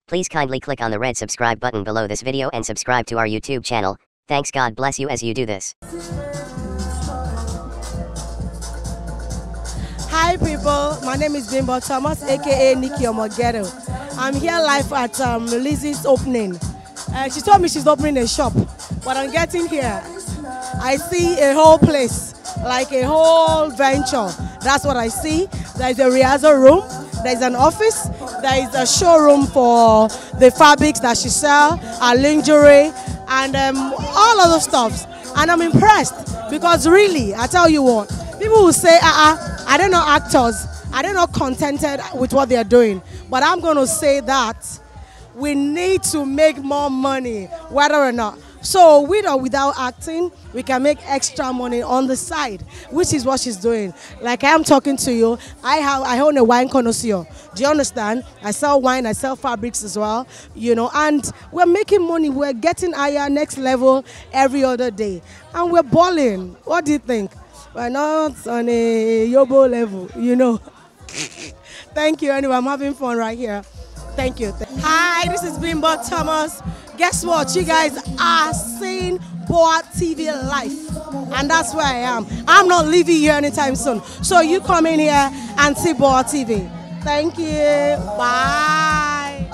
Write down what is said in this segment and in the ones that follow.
Please kindly click on the red subscribe button below this video and subscribe to our YouTube channel. Thanks, God bless you as you do this. Hi people, my name is Bimbo Thomas, aka Nikki Omogedo. I'm here live at Lizzie's opening. She told me she's opening a shop, but I'm getting here. I see a whole place, like a whole venture. That's what I see. There's a rehearsal room, there's an office, there is a showroom for the fabrics that she sells, her lingerie, and all other stuff. And I'm impressed because really, I tell you what, people will say, I don't know actors, I don't know contented with what they're doing. But I'm going to say that we need to make more money, whether or not. So with or without acting, we can make extra money on the side, which is what she's doing. Like I am talking to you, I own a wine connoisseur. Do you understand? I sell wine, I sell fabrics as well, you know, and we're making money. We're getting higher, next level every other day. And we're balling. What do you think? We're not on a yobo level, you know. Thank you. Anyway, I'm having fun right here. Thank you. Hi, this is Bimbo Thomas. Guess what? You guys are seeing Boa TV live. And that's where I am. I'm not leaving here anytime soon. So you come in here and see Boa TV. Thank you. Bye.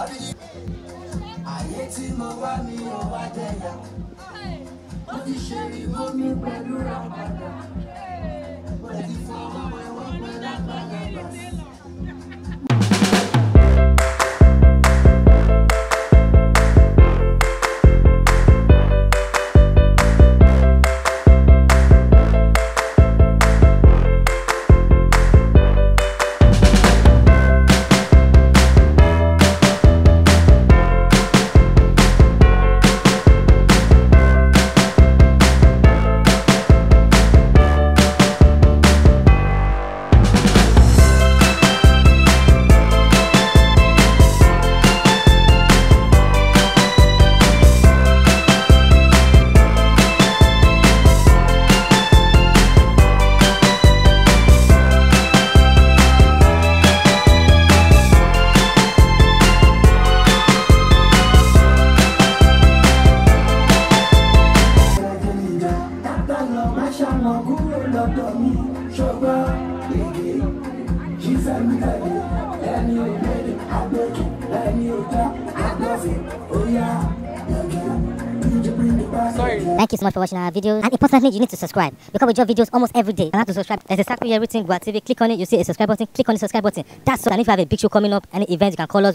Thank you so much for watching our videos, and importantly, you need to subscribe because we drop videos almost every day. You have to subscribe. There's a circle here written Boa TV. Click on it, you see a subscribe button. Click on the subscribe button. That's all. And if you have a big show coming up, any event, you can call us.